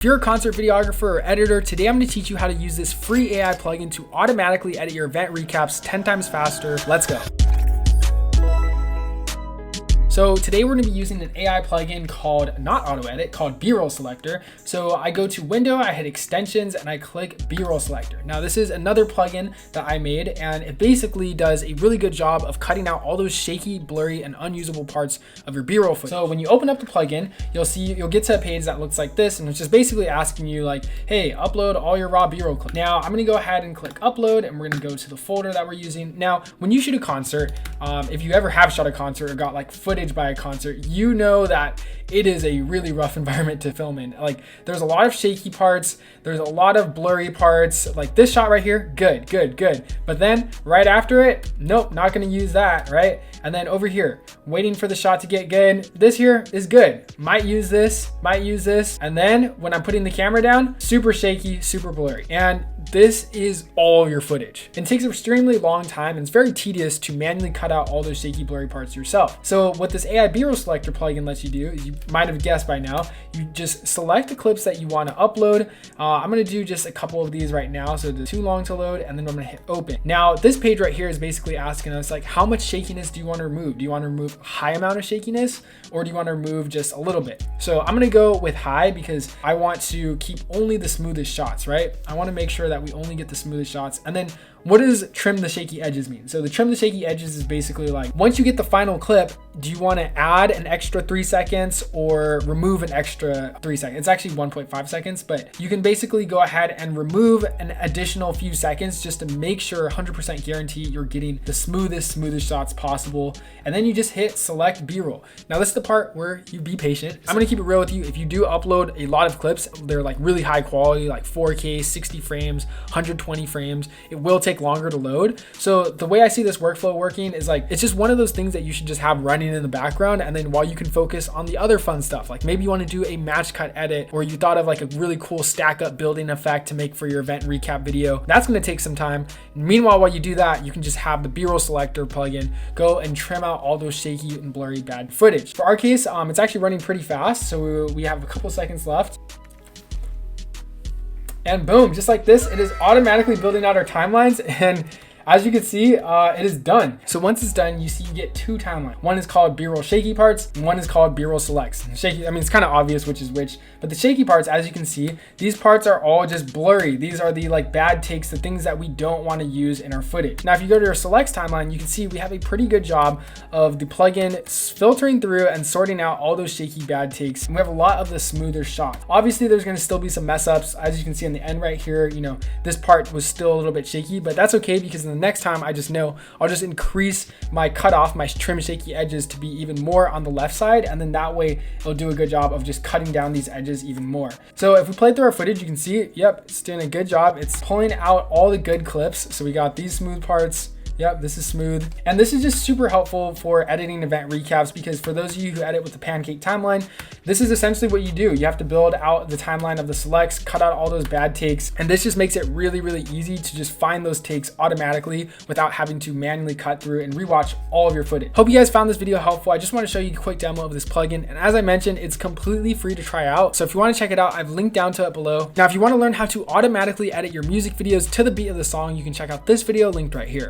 If you're a concert videographer or editor, today I'm going to teach you how to use this free AI plugin to automatically edit your event recaps 10 times faster. Let's go. So today we're going to be using an AI plugin called, not auto edit, called B-roll selector. So I go to window, I hit extensions, and I click B-roll selector. Now this is another plugin that I made, and it basically does a really good job of cutting out all those shaky, blurry, and unusable parts of your B-roll footage. So when you open up the plugin, you'll get to a page that looks like this, and it's just basically asking you like, hey, upload all your raw B-roll clips. Now I'm going to go ahead and click upload, and we're going to go to the folder that we're using. Now, when you shoot a concert, if you ever have shot a concert or got like footage by a concert, you know that it is a really rough environment to film in. Like, there's a lot of shaky parts, there's a lot of blurry parts. Like this shot right here, good. But then right after it, nope, not gonna use that, right? And then over here, waiting for the shot to get good. This here is good. Might use this. And then when I'm putting the camera down, super shaky, super blurry. And this is all your footage. It takes an extremely long time and it's very tedious to manually cut out all those shaky, blurry parts yourself. So what this AI B-roll selector plugin lets you do, you might have guessed by now, you just select the clips that you want to upload. I'm going to do just a couple of these right now, so it's too long to load, and then I'm going to hit open. Now this page right here is basically asking us like, how much shakiness do you want to remove? Do you want to remove a high amount of shakiness, or do you want to remove just a little bit? So I'm going to go with high because I want to keep only the smoothest shots, right? I want to make sure that we only get the smoothest shots. And then what does trim the shaky edges mean? So the trim the shaky edges is basically like, once you get the final clip, do you want to add an extra 3 seconds or remove an extra 3 seconds? It's actually 1.5 seconds, but you can basically go ahead and remove an additional few seconds just to make sure 100% guarantee you're getting the smoothest shots possible. And then you just hit select B-roll. Now this is the part where you be patient. I'm going to keep it real with you. If you do upload a lot of clips, they're like really high quality, like 4K, 60 frames, 120 frames, it will take longer to load. So the way I see this workflow working is like, it's just one of those things that you should just have running in the background, and then while you can focus on the other fun stuff, like maybe you want to do a match cut edit, or you thought of like a really cool stack up building effect to make for your event recap video. That's going to take some time. Meanwhile, while you do that, you can just have the B-roll selector plugin go and trim out all those shaky and blurry bad footage. For our case, it's actually running pretty fast, so we have a couple seconds left. And boom, just like this, it is automatically building out our timelines. And as you can see, it is done. So once it's done, you see you get 2 timelines. One is called B-roll shaky parts, and one is called B-roll selects. Shaky, I mean, it's kind of obvious which is which, but the shaky parts, as you can see, these parts are all just blurry. These are the like bad takes, the things that we don't want to use in our footage. Now, if you go to your selects timeline, you can see we have a pretty good job of the plugin filtering through and sorting out all those shaky bad takes. And we have a lot of the smoother shots. Obviously, there's going to still be some mess ups. As you can see in the end right here, you know, this part was still a little bit shaky, but that's okay because in the next time I just know I'll just increase my cutoff, my trim shaky edges to be even more on the left side, and then that way it'll do a good job of just cutting down these edges even more. So if we play through our footage, you can see, yep, it's doing a good job. It's pulling out all the good clips. So we got these smooth parts. Yep, this is smooth. And this is just super helpful for editing event recaps, because for those of you who edit with the pancake timeline, this is essentially what you do. You have to build out the timeline of the selects, cut out all those bad takes. And this just makes it really, really easy to just find those takes automatically without having to manually cut through and rewatch all of your footage. Hope you guys found this video helpful. I just want to show you a quick demo of this plugin. And as I mentioned, it's completely free to try out. So if you want to check it out, I've linked down to it below. Now, if you want to learn how to automatically edit your music videos to the beat of the song, you can check out this video linked right here.